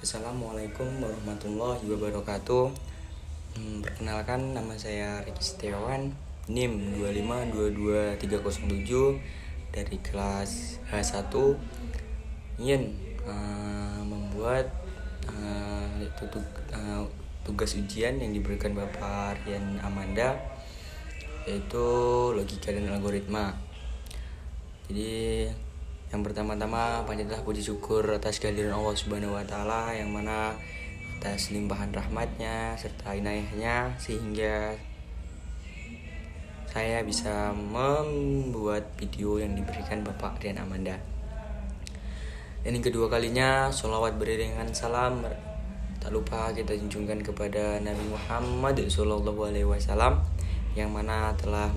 Assalamualaikum warahmatullahi wabarakatuh. Perkenalkan, nama saya Riki Setiawan, NIM 2522307 dari kelas H1. Ingin membuat tugas ujian yang diberikan Bapak Rian Amanda, yaitu logika dan algoritma. Jadi yang pertama-tama panjatlah puji syukur atas kehadiran Allah Subhanahu wa taala, yang mana atas limpahan rahmatnya serta inayahnya sehingga saya bisa membuat video yang diberikan Bapak Rian Amanda. Dan yang kedua kalinya, sholawat beriringan salam tak lupa kita junjungkan kepada Nabi Muhammad SAW, yang mana telah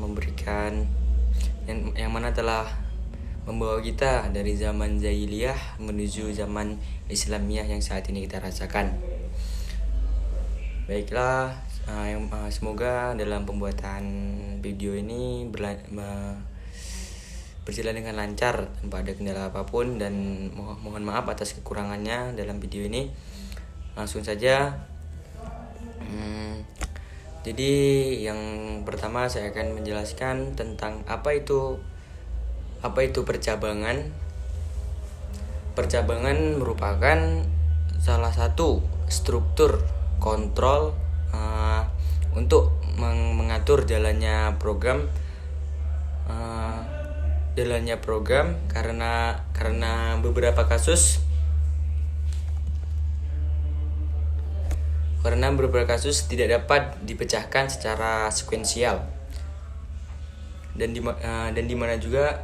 membawa kita dari zaman jahiliyah menuju zaman Islamiyah yang saat ini kita rasakan. Baiklah, semoga dalam pembuatan video ini berjalan dengan lancar tanpa ada kendala apapun, dan mohon maaf atas kekurangannya dalam video ini. Langsung saja. Jadi yang pertama saya akan menjelaskan tentang apa itu percabangan. Percabangan merupakan salah satu struktur kontrol untuk mengatur jalannya program karena beberapa kasus tidak dapat dipecahkan secara sekuensial, dan di mana juga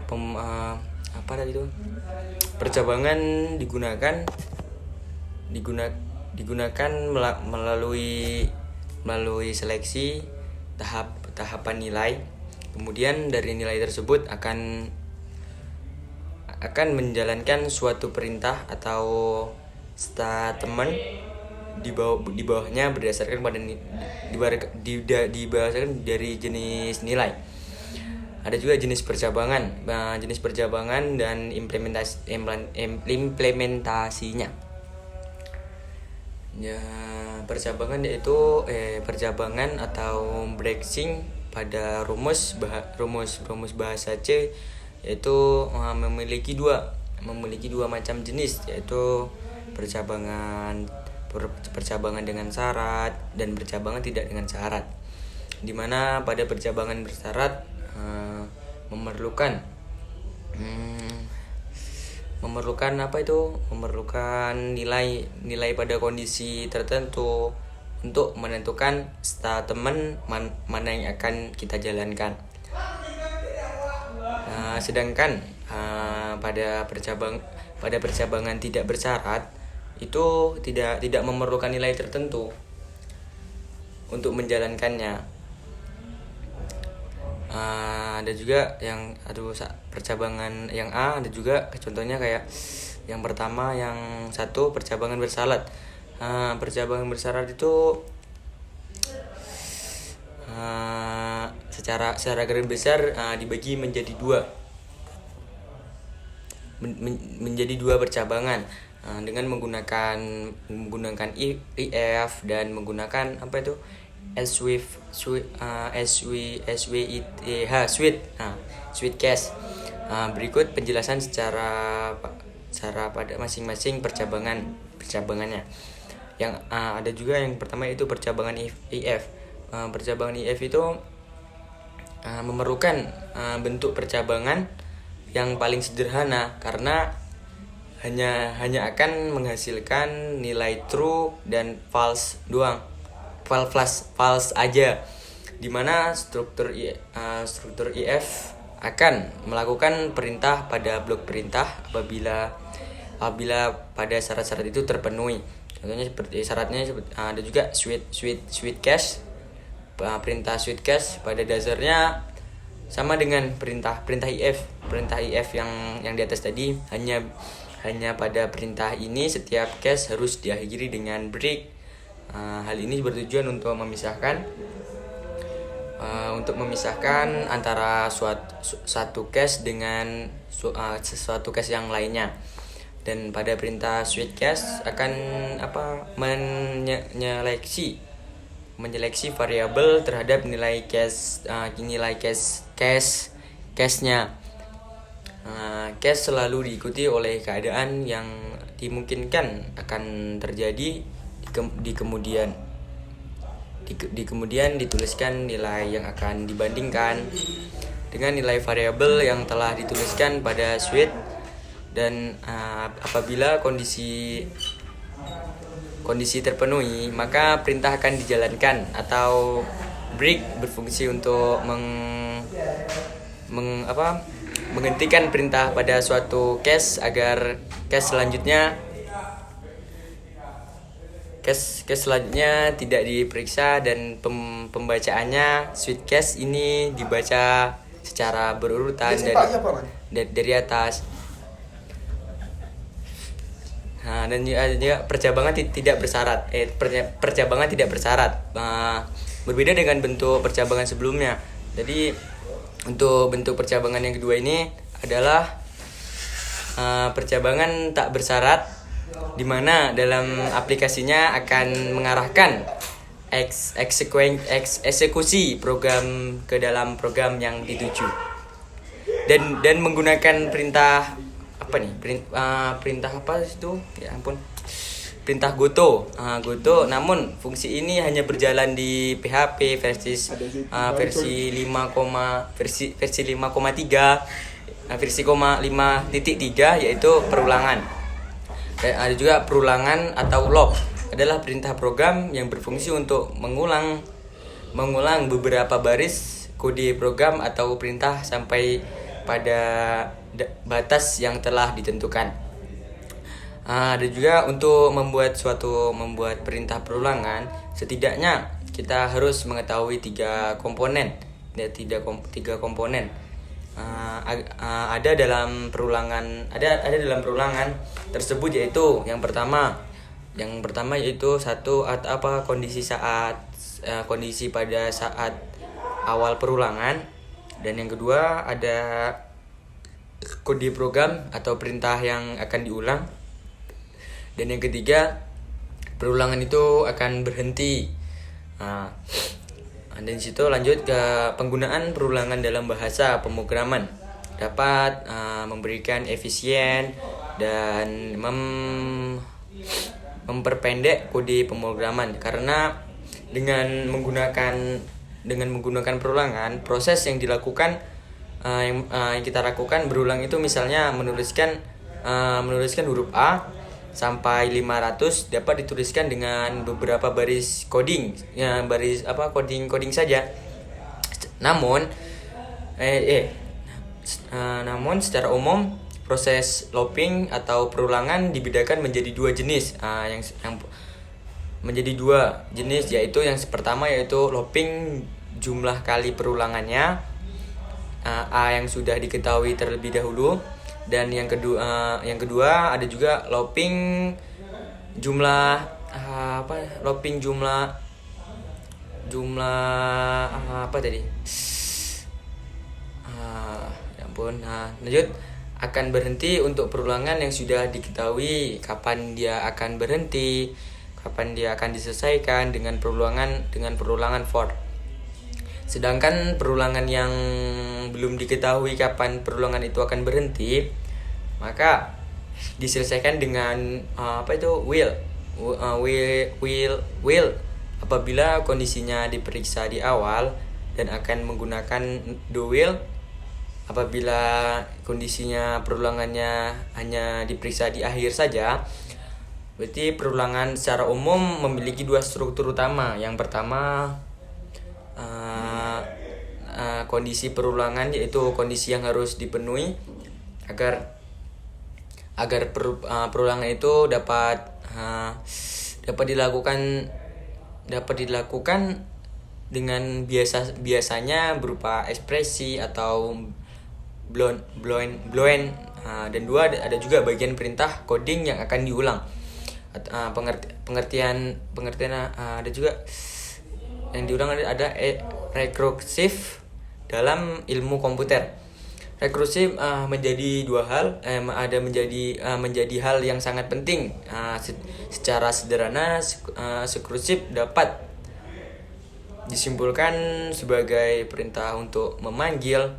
percabangan digunakan melalui seleksi tahapan nilai. Kemudian dari nilai tersebut akan menjalankan suatu perintah atau statement di bawahnya berdasarkan dari jenis nilai. Ada juga jenis percabangan dan implementasinya. Ya, percabangan atau branching pada rumus bahasa C, yaitu memiliki dua macam jenis, yaitu percabangan dengan syarat dan percabangan tidak dengan syarat. Di mana pada percabangan bersyarat memerlukan nilai pada kondisi tertentu untuk menentukan statement mana yang akan kita jalankan. Sedangkan pada percabangan tidak bersyarat itu tidak memerlukan nilai tertentu untuk menjalankannya. Ada juga percabangan yang A, ada juga contohnya kayak yang pertama, yang satu percabangan bersyarat. Percabangan bersyarat itu secara garis besar dibagi menjadi dua percabangan dengan menggunakan if dan menggunakan switch case. Berikut penjelasan secara pada masing-masing percabangannya. Yang ada juga yang pertama itu percabangan if. Percabangan if itu memerlukan bentuk percabangan yang paling sederhana, karena hanya akan menghasilkan nilai true dan false doang. False aja, dimana struktur if akan melakukan perintah pada blok perintah apabila pada syarat-syarat itu terpenuhi. Contohnya seperti syaratnya ada juga switch case. Perintah switch case pada dasarnya sama dengan perintah if. Perintah if yang di atas tadi, hanya pada perintah ini setiap case harus diakhiri dengan break. Hal ini bertujuan untuk memisahkan antara suatu case dengan suatu case yang lainnya. Dan pada perintah switch case akan menyeleksi variabel terhadap nilai cache-nya. Cache selalu diikuti oleh keadaan yang dimungkinkan akan terjadi di kemudian. Di kemudian dituliskan nilai yang akan dibandingkan dengan nilai variabel yang telah dituliskan pada switch, dan apabila kondisi terpenuhi, maka perintah akan dijalankan atau break berfungsi untuk menghentikan perintah pada suatu cache agar cache selanjutnya tidak diperiksa, dan pembacaannya switch cache ini dibaca secara berurutan dari atas. Nah, dan juga percabangan tidak bersyarat. Percabangan tidak bersyarat. Berbeda dengan bentuk percabangan sebelumnya. Jadi untuk bentuk percabangan yang kedua ini adalah percabangan tak bersyarat, di mana dalam aplikasinya akan mengarahkan eksekusi program ke dalam program yang dituju, dan menggunakan perintah perintah goto. Namun fungsi ini hanya berjalan di PHP versi 5,3 yaitu perulangan. Dan ada juga perulangan atau loop, adalah perintah program yang berfungsi untuk mengulang beberapa baris kode program atau perintah sampai pada batas yang telah ditentukan. Ada juga untuk membuat perintah perulangan, setidaknya kita harus mengetahui tiga komponen. Ada dalam perulangan tersebut, yaitu yang pertama yaitu kondisi pada saat awal perulangan, dan yang kedua ada kode program atau perintah yang akan diulang, dan yang ketiga perulangan itu akan berhenti. Dan situ lanjut ke penggunaan perulangan dalam bahasa pemrograman dapat memberikan efisien dan memperpendek kode pemrograman, karena dengan menggunakan perulangan, proses yang dilakukan yang kita lakukan berulang itu, misalnya menuliskan huruf A sampai 500 dapat dituliskan dengan beberapa baris coding, coding saja. Namun secara umum proses looping atau perulangan dibedakan menjadi dua jenis, yaitu yang pertama yaitu looping jumlah kali perulangannya, A yang sudah diketahui terlebih dahulu. Dan yang kedua ada juga looping jumlah lanjut akan berhenti untuk perulangan yang sudah diketahui kapan dia akan berhenti, kapan dia akan diselesaikan dengan perulangan for. Sedangkan perulangan yang belum diketahui kapan perulangan itu akan berhenti, maka diselesaikan dengan will apabila kondisinya diperiksa di awal, dan akan menggunakan do will apabila kondisinya perulangannya hanya diperiksa di akhir saja. Berarti perulangan secara umum memiliki dua struktur utama. Yang pertama kondisi perulangan, yaitu kondisi yang harus dipenuhi agar perulangan itu dapat dilakukan dengan biasanya berupa ekspresi atau blown. Dan dua, ada juga bagian perintah coding yang akan diulang. Pengertian ada juga yang diulang, ada recursive dalam ilmu komputer. Rekursif menjadi dua hal, menjadi hal yang sangat penting. Secara sederhana, rekursif dapat disimpulkan sebagai perintah untuk memanggil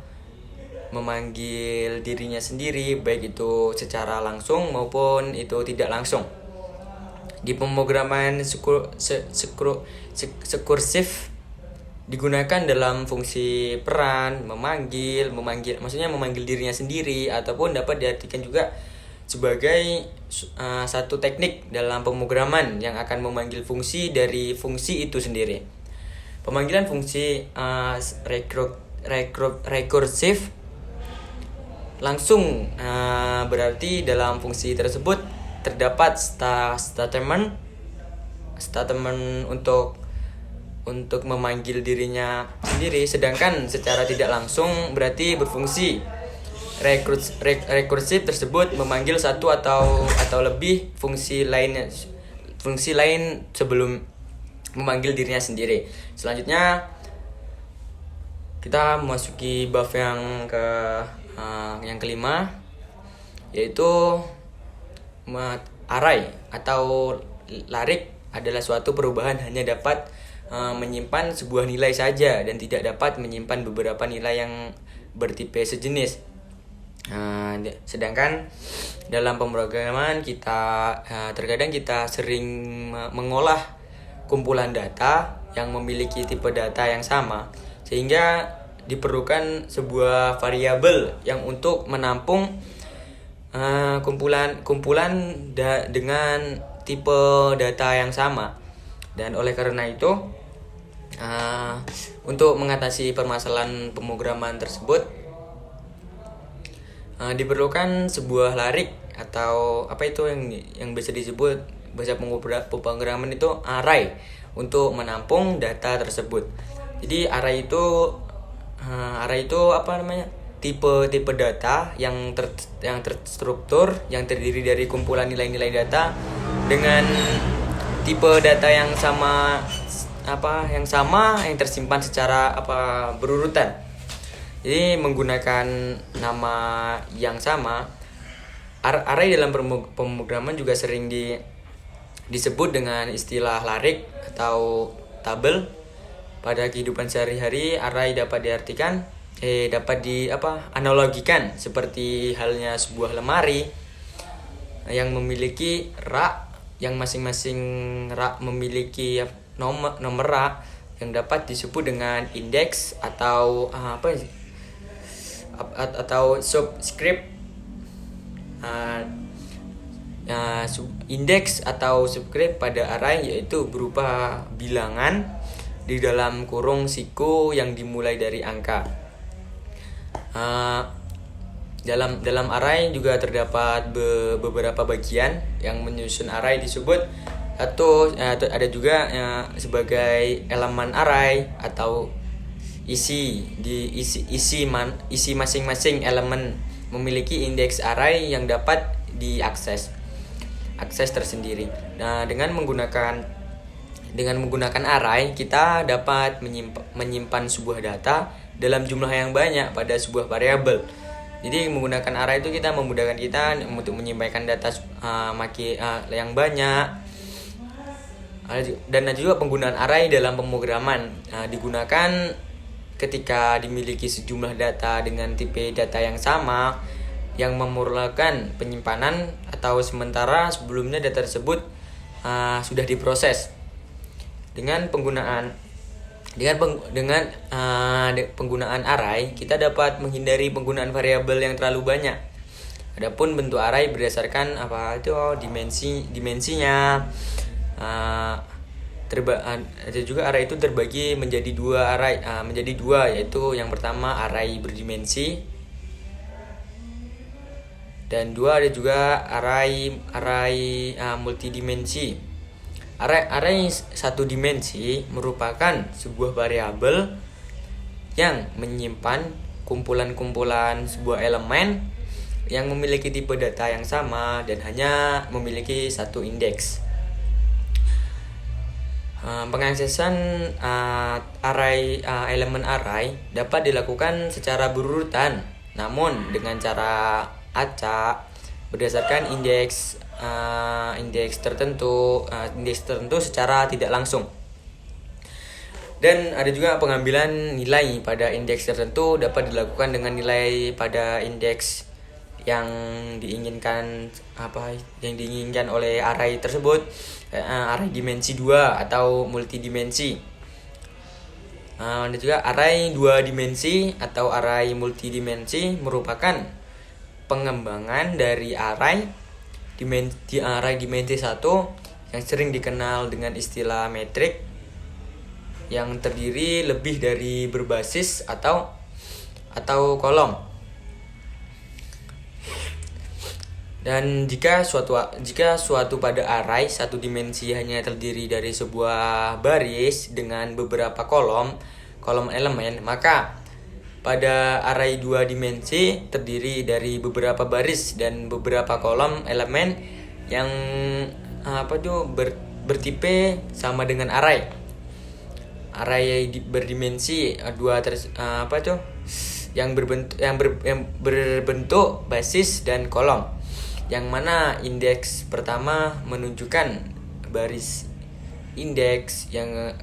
dirinya sendiri, baik itu secara langsung maupun itu tidak langsung. Di pemrograman rekursif digunakan dalam fungsi peran, memanggil, maksudnya memanggil dirinya sendiri, ataupun dapat diartikan juga sebagai satu teknik dalam pemrograman yang akan memanggil fungsi dari fungsi itu sendiri. Pemanggilan fungsi rekursif langsung berarti dalam fungsi tersebut terdapat statement untuk memanggil dirinya sendiri, sedangkan secara tidak langsung berarti berfungsi. Rekursif tersebut memanggil satu atau lebih fungsi lain sebelum memanggil dirinya sendiri. Selanjutnya kita memasuki bab yang kelima, yaitu array atau larik adalah suatu perubahan hanya dapat menyimpan sebuah nilai saja dan tidak dapat menyimpan beberapa nilai yang bertipe sejenis. Sedangkan dalam pemrograman terkadang kita sering mengolah kumpulan data yang memiliki tipe data yang sama, sehingga diperlukan sebuah variabel yang untuk menampung kumpulan dengan tipe data yang sama. Dan oleh karena itu, untuk mengatasi permasalahan pemrograman tersebut, diperlukan sebuah larik atau apa itu yang bisa disebut bahasa pemrograman itu array untuk menampung data tersebut. Jadi array itu apa namanya? Tipe data yang terstruktur, yang terdiri dari kumpulan nilai-nilai data dengan tipe data yang sama yang tersimpan secara berurutan. Jadi menggunakan nama yang sama, array dalam pemrograman juga sering disebut dengan istilah larik atau tabel. Pada kehidupan sehari-hari, array dapat analogikan seperti halnya sebuah lemari yang memiliki rak, yang masing-masing rak memiliki nomor rak yang dapat disebut dengan indeks atau subscript. Indeks atau subscript pada array yaitu berupa bilangan di dalam kurung siku yang dimulai dari angka. Dalam array juga terdapat beberapa bagian yang menyusun array disebut atau ada juga sebagai elemen array atau isi masing-masing elemen memiliki indeks array yang dapat diakses tersendiri. Nah, dengan menggunakan array, kita dapat menyimpan sebuah data dalam jumlah yang banyak pada sebuah variabel. Jadi menggunakan array itu memudahkan kita untuk menyimpulkan data yang banyak. Dan juga penggunaan array dalam pemrograman digunakan ketika dimiliki sejumlah data dengan tipe data yang sama yang memerlukan penyimpanan, atau sementara sebelumnya data tersebut sudah diproses. Dengan penggunaan array, kita dapat menghindari penggunaan variabel yang terlalu banyak. Adapun bentuk array berdasarkan dimensinya. Ada juga array itu terbagi menjadi dua, yaitu yang pertama array berdimensi, dan dua ada juga array multidimensi. Array satu dimensi merupakan sebuah variabel yang menyimpan kumpulan-kumpulan sebuah elemen yang memiliki tipe data yang sama dan hanya memiliki satu indeks. Pengaksesan elemen array dapat dilakukan secara berurutan namun dengan cara acak berdasarkan indeks tertentu secara tidak langsung. Dan ada juga pengambilan nilai pada indeks tertentu dapat dilakukan dengan nilai pada indeks yang diinginkan oleh array tersebut, array dimensi 2 atau multidimensi. Ada juga array 2 dimensi atau array multidimensi merupakan pengembangan dari array dimensi 1 yang sering dikenal dengan istilah metrik, yang terdiri lebih dari berbasis atau kolom. Dan jika suatu pada array satu dimensi hanya terdiri dari sebuah baris dengan beberapa kolom elemen, maka pada array 2 dimensi terdiri dari beberapa baris dan beberapa kolom elemen yang bertipe sama dengan array. Array berdimensi 2 yang berbentuk basis dan kolom, yang mana indeks pertama menunjukkan baris indeks, yang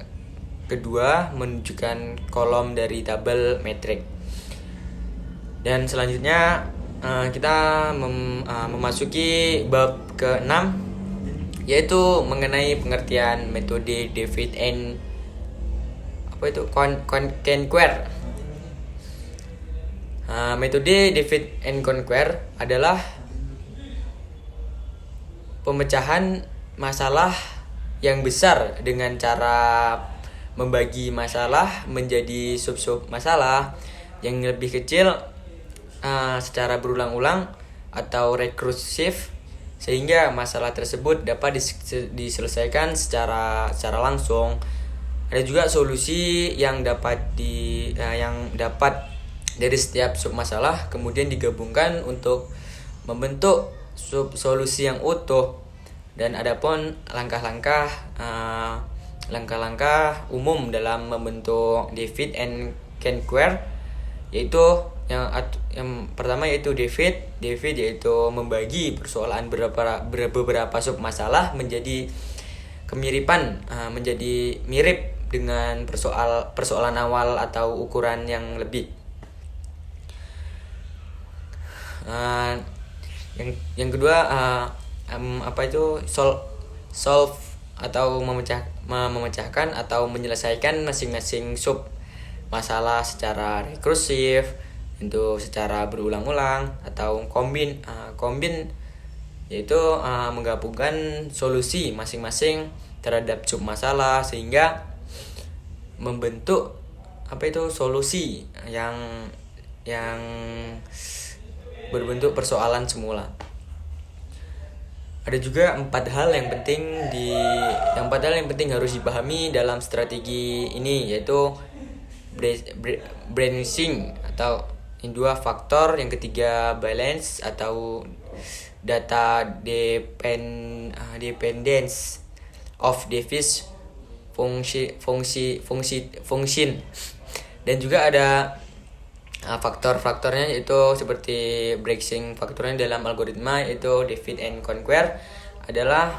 kedua menunjukkan kolom dari tabel metrik. Dan selanjutnya kita memasuki bab ke-6, yaitu mengenai pengertian metode divide and conquer. Metode divide and conquer adalah pemecahan masalah yang besar dengan cara membagi masalah menjadi sub-sub masalah yang lebih kecil secara berulang-ulang atau rekursif, sehingga masalah tersebut dapat diselesaikan secara langsung. Ada juga solusi yang dapat dari setiap sub masalah kemudian digabungkan untuk membentuk sub solusi yang utuh. Dan adapun langkah-langkah umum dalam membentuk divide and conquer, yaitu yang pertama yaitu divide yaitu membagi persoalan beberapa sub masalah menjadi menjadi mirip dengan persoalan awal atau ukuran yang lebih. Yang kedua solve atau memecahkan atau menyelesaikan masing-masing sub masalah secara rekursif, itu secara berulang-ulang, atau combine yaitu menggabungkan solusi masing-masing terhadap sub masalah sehingga membentuk solusi yang berbentuk persoalan semula. Ada juga 4 hal yang penting harus dipahami dalam strategi ini, yaitu branching atau dua faktor, yang ketiga balance atau data dependence of device function, dan juga ada faktor-faktornya, yaitu seperti branching faktornya dalam algoritma yaitu divide and conquer adalah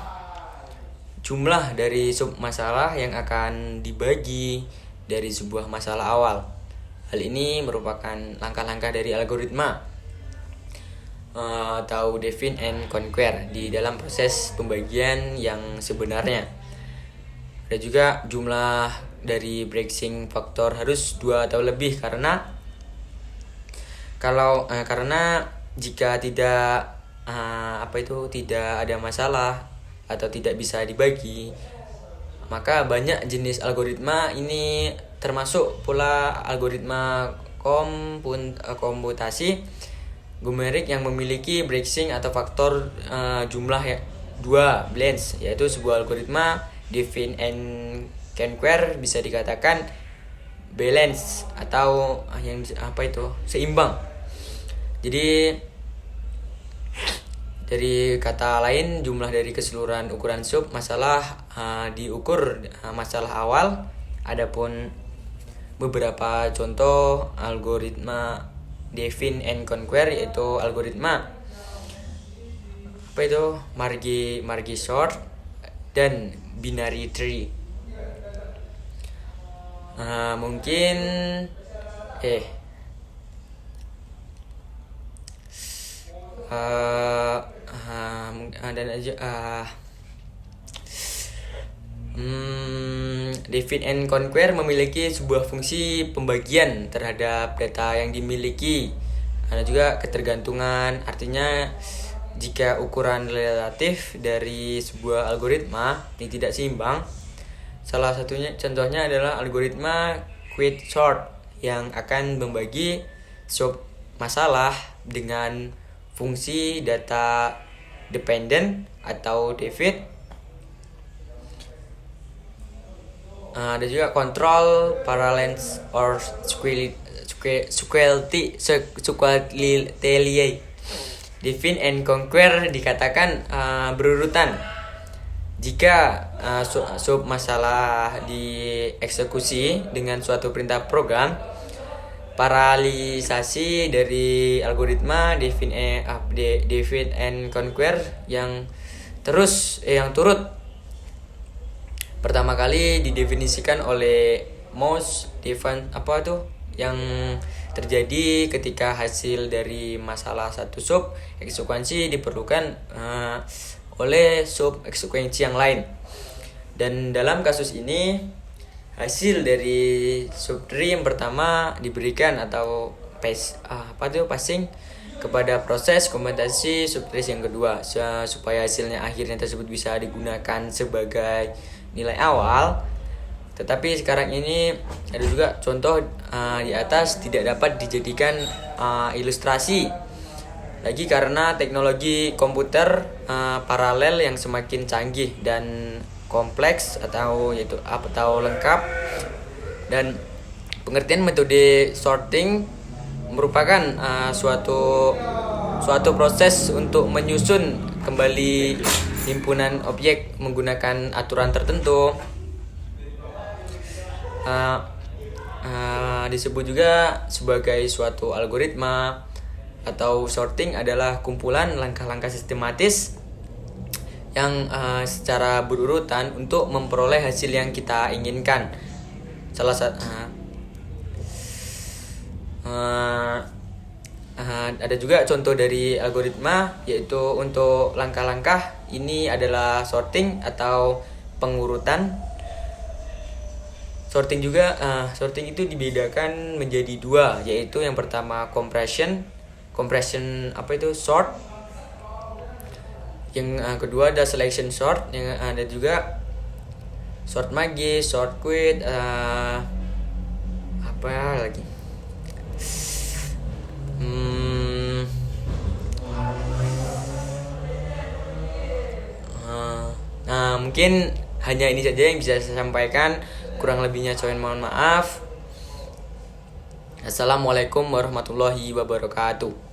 jumlah dari sub masalah yang akan dibagi dari sebuah masalah awal. Hal ini merupakan langkah-langkah dari algoritma atau divide and conquer di dalam proses pembagian yang sebenarnya. Ada juga jumlah dari branching faktor harus 2 atau lebih karena jika tidak ada masalah atau tidak bisa dibagi, maka banyak jenis algoritma ini, termasuk pula algoritma komputasi numerik yang memiliki branching atau faktor jumlah 2 balance, yaitu sebuah algoritma divide and conquer bisa dikatakan balance atau seimbang. Jadi dari kata lain, jumlah dari keseluruhan ukuran sub masalah diukur masalah awal. Adapun beberapa contoh algoritma define and conquer, yaitu algoritma apa itu Margi sort dan binary tree. Mungkin dan aja define and conquer memiliki sebuah fungsi pembagian terhadap data yang dimiliki. Ada juga ketergantungan, artinya jika ukuran relatif dari sebuah algoritma yang tidak seimbang, salah satunya contohnya adalah algoritma quicksort yang akan membagi sub masalah dengan fungsi data dependent atau David. Ada juga control parallels or squality. Define and conquer dikatakan berurutan. Jika sub masalah dieksekusi dengan suatu perintah program, paralelisasi dari algoritma define and conquer yang turut pertama kali didefinisikan oleh Mouse Define yang terjadi ketika hasil dari masalah satu sub eksekuensi diperlukan oleh sub eksekuensi yang lain. Dan dalam kasus ini hasil dari subtree yang pertama diberikan atau passing kepada proses komputasi subtree yang kedua supaya hasilnya akhirnya tersebut bisa digunakan sebagai nilai awal. Tetapi sekarang ini ada juga contoh di atas tidak dapat dijadikan ilustrasi lagi karena teknologi komputer paralel yang semakin canggih dan kompleks atau lengkap, dan pengertian metode sorting merupakan suatu proses untuk menyusun kembali himpunan objek menggunakan aturan tertentu. Disebut juga sebagai suatu algoritma atau sorting adalah kumpulan langkah-langkah sistematis yang secara berurutan untuk memperoleh hasil yang kita inginkan. Ada juga contoh dari algoritma, yaitu untuk langkah-langkah ini adalah sorting atau pengurutan. Sorting itu dibedakan menjadi dua, yaitu yang pertama compression sort, yang kedua ada selection sort, yang ada juga sort Margi, sort quit, mungkin hanya ini saja yang bisa saya sampaikan. Kurang lebihnya saya mohon maaf. Assalamualaikum warahmatullahi wabarakatuh.